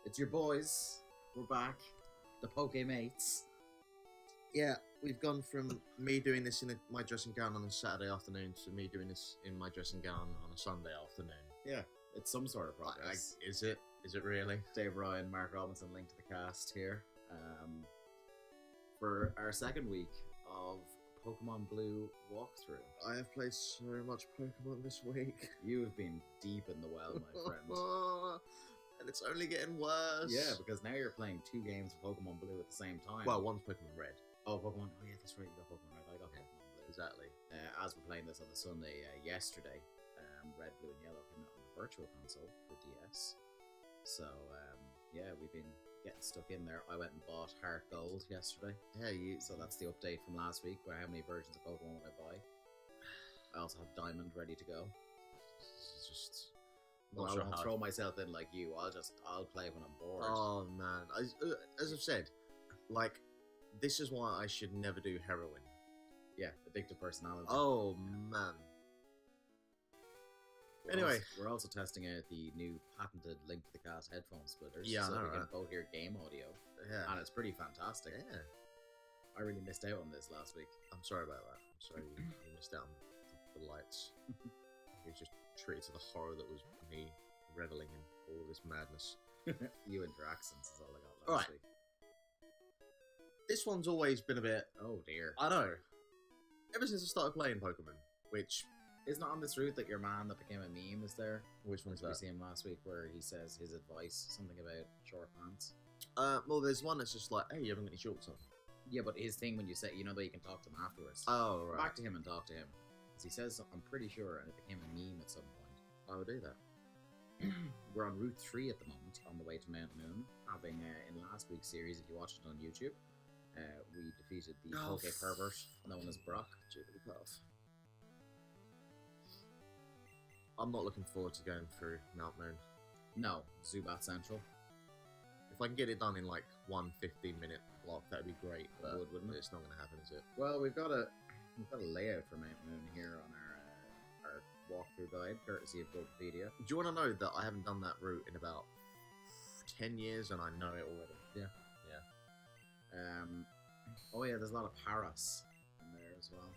It's your boys. We're back. The Pokemates. Yeah, we've gone from me doing this in my dressing gown on a Saturday afternoon to me doing this in my dressing gown on a Sunday afternoon. Yeah, it's some sort of progress. Is it? Is it really? Dave Ryan, Mark Robinson, Link to the Cast here. For our second week of Pokemon Blue walkthrough. I have played so much Pokemon this week. You have been deep in the well, my friend. And it's only getting worse. Yeah, because now you're playing 2 games of Pokemon Blue at the same time. Well, one's Pokemon Red. Oh, Pokemon. Oh, yeah, that's right. You got Pokemon Red. I got Pokemon Blue. Exactly. As we're playing this on the Sunday, yesterday, Red, Blue, and Yellow came out on the Virtual Console for DS. So, yeah, we've been getting stuck in there. I went and bought Heart Gold yesterday. Yeah, So that's the update from last week, where how many versions of Pokemon would I buy. I also have Diamond ready to go. It's just... I'll throw myself in like you. I'll play when I'm bored. Oh, man. As I've said, like, this is why I should never do heroin. Yeah, addictive personality. Oh, man. Anyway, we're also testing out the new patented Link to the Cast headphone splitters. Yeah, so we can right. both hear game audio. Yeah. And it's pretty fantastic. Yeah. I really missed out on this last week. I'm sorry about that. I'm sorry you missed out on the lights. You just treated to the horror that was me reveling in all this madness. You and your accents is all I got last Alright. week. This one's always been a bit... Oh dear. I know. Ever since I started playing Pokemon, which... Isn't it on this route that your man that became a meme is there? Which one's We that? see him last week where he says his advice, something about short pants. Well, there's one that's just like, hey, you haven't got any shorts on. Yeah, but his thing when you say, you know that you can talk to him afterwards. Oh, Go right. back to him and talk to him. Because he says, I'm pretty sure, and it became a meme at some point. I will do that. We're on Route 3 at the moment, on the way to Mount Moon, having, in last week's series, if you watched it on YouTube, we defeated the Poke Pervert, known as Brock. Jigglypuff. I'm not looking forward to going through Mount Moon. No, Zubat Central. If I can get it done in like 1 15-minute block, that'd be great. But Wouldn't it? it's not going to happen, is it? Well, we've got a layout for Mount Moon here on our walkthrough guide, courtesy of Wikipedia. Do you want to know that I haven't done that route in about 10 years and I know it already? Yeah. Oh yeah, there's a lot of Paras in there as well.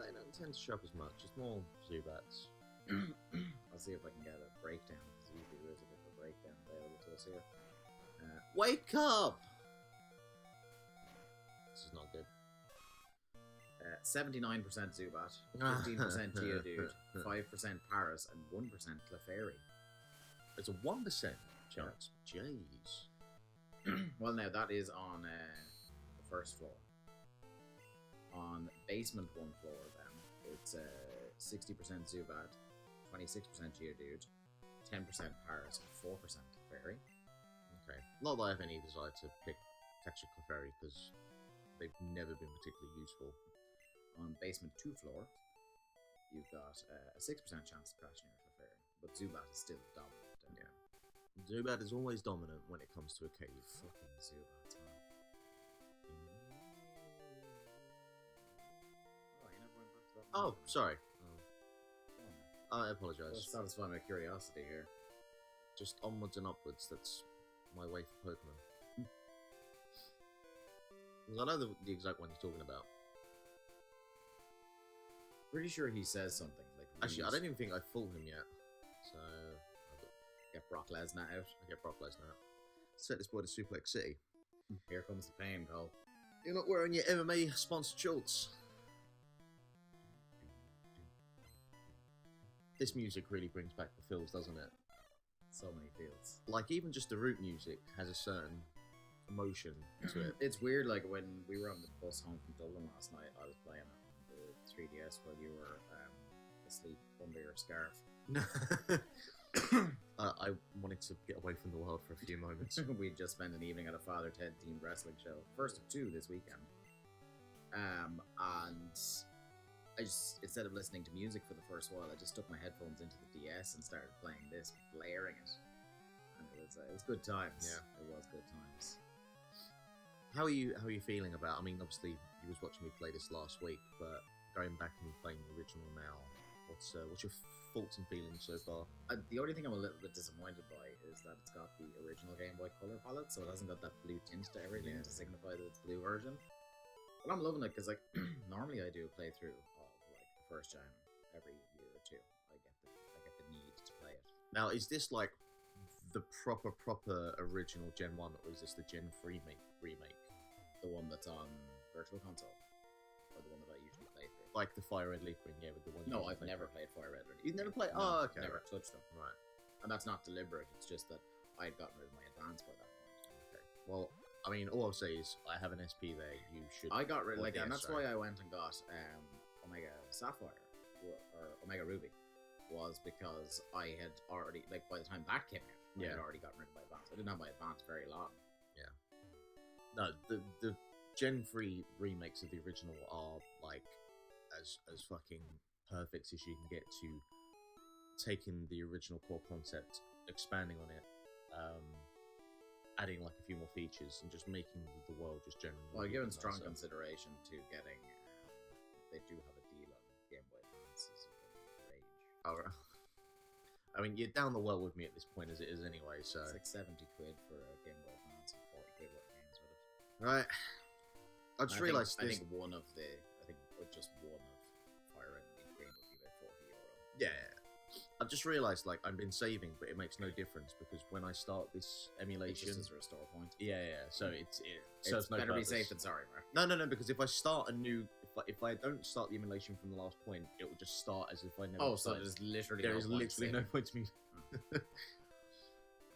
They don't tend to show up as much. It's more Zubats. I'll see if I can get a breakdown, because usually there is a bit of a breakdown available to us here. Wake up! This is not good. 79% Zubat, 15% Geodude, 5% Paras, and 1% Clefairy. It's a 1% chance. Jeez. Well, now that is on the first floor. On basement 1 floor, then it's 60% Zubat, 26% Geodude, 10% Paras, and 4% Clefairy. Okay. Not that I have any desire to catch a Clefairy, because they've never been particularly useful. On basement 2 floor, you've got a 6% chance of catching a Clefairy, but Zubat is still dominant. And, Yeah. Zubat is always dominant when it comes to a cave. fucking Zubat, man. Oh, you never went back to that one? Oh, sorry. Oh, I let's apologise. satisfy my curiosity here. Just onwards and upwards, that's my way for Pokemon. I know the exact one you're talking about. Pretty sure he says something like. Actually, I don't even think I fought him yet. So, I've got Get Brock Lesnar out. I get Brock Lesnar out. Set this boy to Suplex City. Here comes the pain, Cole. You're not wearing your MMA sponsored shorts. This music really brings back the feels, doesn't it? So many fields. Like, even just the root music has a certain emotion to it. It's weird, like when we were on the bus home from Dublin last night, I was playing on the 3DS while you were asleep under your scarf. I wanted to get away from the world for a few moments. We just spent an evening at a Father Ted themed wrestling show, first of 2 this weekend. And I just, instead of listening to music for the first while, I just stuck my headphones into the DS and started playing this, blaring it. And it was good times. Yeah. It was good times. How are you feeling about? I mean, obviously you was watching me play this last week, but going back and playing the original now, what's your thoughts and feelings so far? The only thing I'm a little bit disappointed by is that it's got the original Game Boy Color palette, so it hasn't got that blue tint to everything to signify that it's blue version. But I'm loving it because, like, normally I do a playthrough of like the first gen every year or two. I get the need to play it. Now, is this like the proper original Gen 1, or is this the Gen 3 remake? The one that's on Virtual Console, or the one that I usually play through. Like the Fire Red Leaf Wing, yeah, with the one. No, I've never played Fire Red Leaf. You've never played? No, oh, okay. Never touched them. Right. And that's not deliberate. It's just that I had gotten rid of my advance by that point. Okay. Well, I mean, all I'll say is I have an SP there. You should. I got rid of like, and that's why I went and got Omega Sapphire or Omega Ruby, was because I had already, like, by the time that came out, I had already gotten rid of my advance. I didn't have my advance very long. Yeah. No, the Gen 3 remakes of the original are like as fucking perfect as you can get to taking the original core concept, expanding on it, adding like a few more features, and just making the world just generally. Well, given strong consideration to getting, they do have a deal on Game Boy Advances of range. Oh, I mean, you're down the well with me at this point as it is anyway. So it's like 70 quid for a Game Boy Advance and 40 quid worth of games with it. Right. I just realised I think just one of Fire Red Leaf Green would be about €40. Yeah. I've just realised, like, I've been saving, but it makes no difference because when I start this emulation, it's just as a restore point. Yeah. So it's no better purpose. be safe than sorry, Mark. No. Because if I start a new, if I don't start the emulation from the last point, it will just start as if I never. Oh, so there's literally no point to me.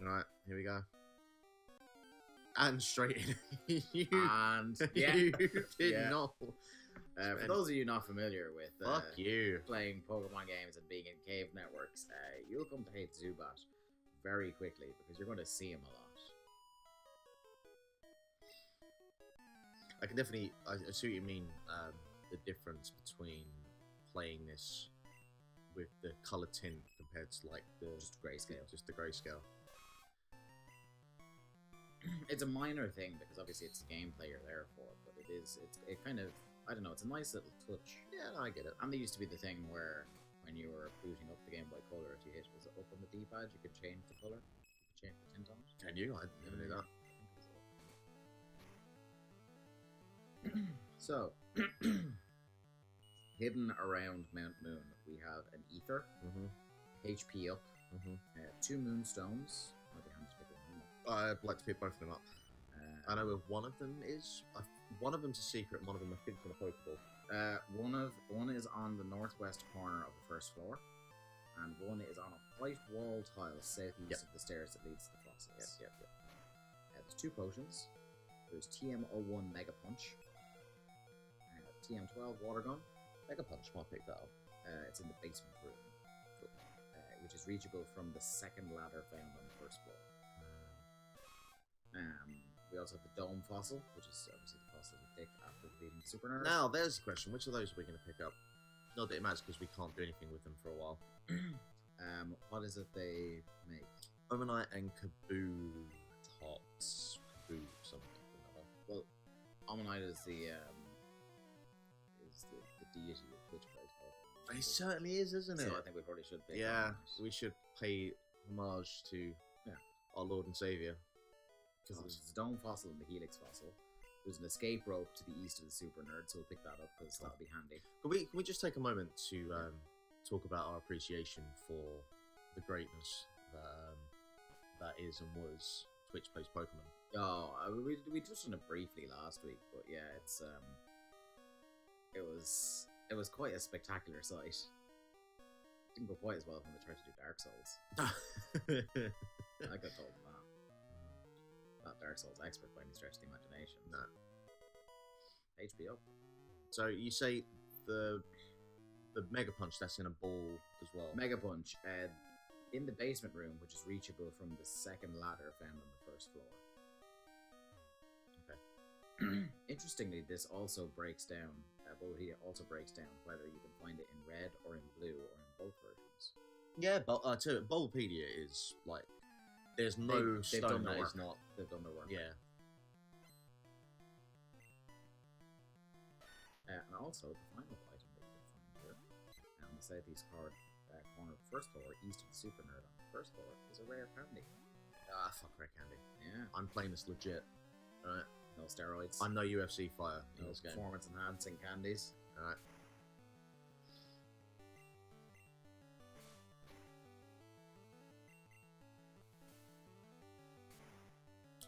Right, here we go. And straight in. you did not. For those of you not familiar with Fuck you. playing Pokemon games and being in cave networks, you'll come to hate Zubat very quickly because you're going to see him a lot. I can definitely, I see what you mean, the difference between playing this with the color tint compared to like the just grayscale. Just the grayscale. It's a minor thing because obviously it's the gameplay you're there for, but it kind of, I don't know, it's a nice little touch. Yeah, no, I get it. And there used to be the thing where when you were booting up the Game Boy Color, if you hit, was it up on the D-pad, you could change the color? You could change the tint on it? Can you? I never knew that. So, hidden around Mount Moon, we have an Ether, HP up, 2 Moonstones. Might be handy to pick one up. I'd like to pick both of them up. I know where one of them is. One of them's a secret, and one of them I think on a Pokeball. One is on the northwest corner of the first floor, and one is on a white wall tile southeast of the stairs that leads to the fossils. There's 2 potions. There's TM01 Mega Punch, TM12 Water Gun. Mega Punch, might pick that up. It's in the basement room, which is reachable from the second ladder found on the first floor. We also have the Dome Fossil, which is obviously the fossil you pick after defeating the Super Nerd. Now, there's a question. Which of those are we going to pick up? Not that it matters, because we can't do anything with them for a while. What is it they make? Overnight and Kaboo Tots. Kaboo something. Well, Ammonite is the deity of Twitch plays Pokemon. It certainly is, isn't it? So I think we probably should pick we should pay homage to our Lord and Saviour. Because there's the Dome Fossil and the Helix Fossil. There's an escape rope to the east of the Super Nerd, so we'll pick that up because that'll be handy. Can we just take a moment to talk about our appreciation for the greatness that is and was Twitch Plays Pokemon? Oh, we touched on it briefly last week, but yeah, it was quite a spectacular sight. Didn't go quite as well when they tried to do Dark Souls. I got told that. Not Dark Souls expert by any stretch of the imagination. No. HP up. So you say the Mega Punch, that's in a ball as well? Mega Punch, in the basement room, which is reachable from the second ladder found on the first floor. Okay. Interestingly, this also breaks down, also breaks down whether you can find it in red or in blue or in both versions. Yeah, but Bulbapedia is like, there's no stone that is not. They've done their work. Yeah. And also, the final item that you can find here, on the southeast corner corner of the first floor, east of the super nerd on the first floor, is a rare candy. Ah, fuck rare candy. Yeah. I'm playing this legit. Alright. No steroids. I'm no UFC fighter in no this game. performance enhancing candies. Alright.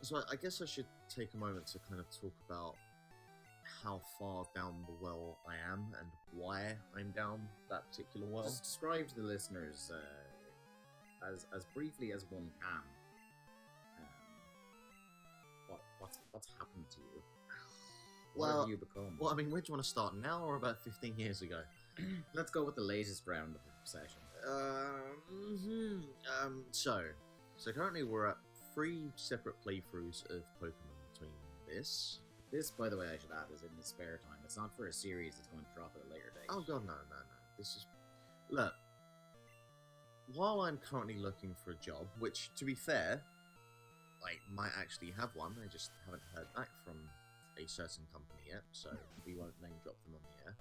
So I guess I should take a moment to kind of talk about how far down the well I am and why I'm down that particular well. Just describe to the listeners as briefly as one can. What's happened to you? What have you become? Well, I mean, where do you want to start now or about 15 years ago? Let's go with the latest round of the session. So currently we're at 3 separate playthroughs of Pokemon between this. This, by the way, I should add, is in the spare time. It's not for a series that's going to drop at a later date. Oh god, no. This is... Look, while I'm currently looking for a job, which, to be fair, I might actually have one, I just haven't heard back from a certain company yet, so we won't name drop them on the air.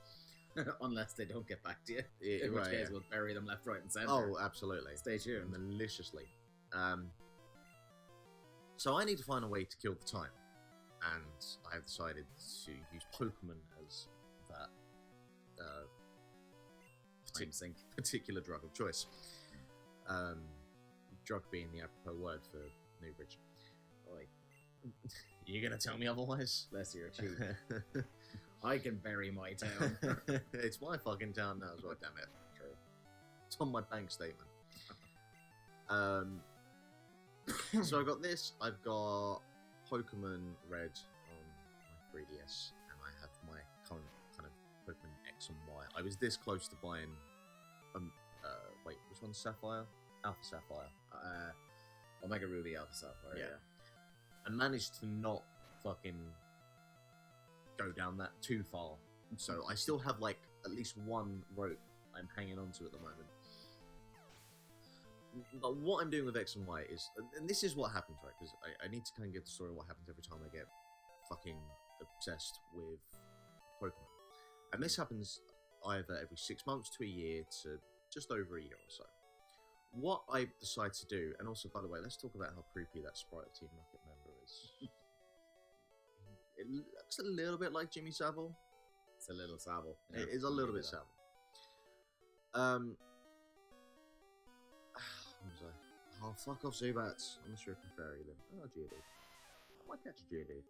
Unless they don't get back to you. In In which case, we'll bury them left, right, and centre. Oh, absolutely. Stay tuned. Maliciously. So I need to find a way to kill the time. And I have decided to use Pokemon as that particular drug of choice. Drug being the apropos word for Newbridge. Oi. You gonna tell me otherwise? Bless your cheek. I can bury my town. It's my fucking town now as well, damn it. True. It's on my bank statement. So I got this. I've got Pokemon Red on my 3DS, and I have my current kind of Pokemon X and Y. I was this close to buying. Wait, which one's Sapphire? Alpha Sapphire. Omega Ruby, Alpha Sapphire. Yeah. And managed to not fucking go down that too far. So I still have like at least one rope I'm hanging on to at the moment. But what I'm doing with X and Y is, and this is what happens, right? Because I need to kind of get the story of what happens every time I get fucking obsessed with Pokemon. And this happens either every 6 months to a year to just over a year or so. What I decide to do, and also, by the way, let's talk about how creepy that sprite of Team Rocket member is. It looks a little bit like Jimmy Savile. It's a little Savile. Yeah, it is a little bit Savile. What was I? Oh, fuck off, Zubats. I'm a Shuriken Fairy then. Oh, Geodude. I might catch a Geodude.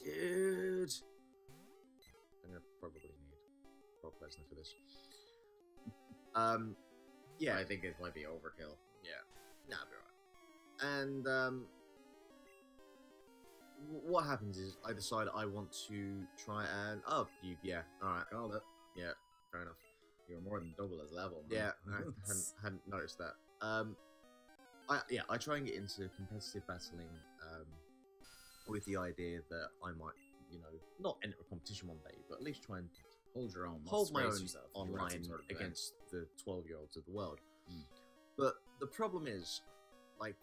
Dude! I'm gonna probably need Brock Lesnar for this. Yeah. I think it might be overkill. Yeah. Nah, I'll be alright. And, what happens is I decide I want to try and... Oh, yeah, alright. Called it. Yeah, fair enough. You're more than double his level, man. Yeah, I hadn't noticed that. I try and get into competitive battling with the idea that I might, not enter a competition one day, but at least try and hold your own. Hold my own yourself online sort of against the 12-year-olds of the world. Mm. But the problem is, like,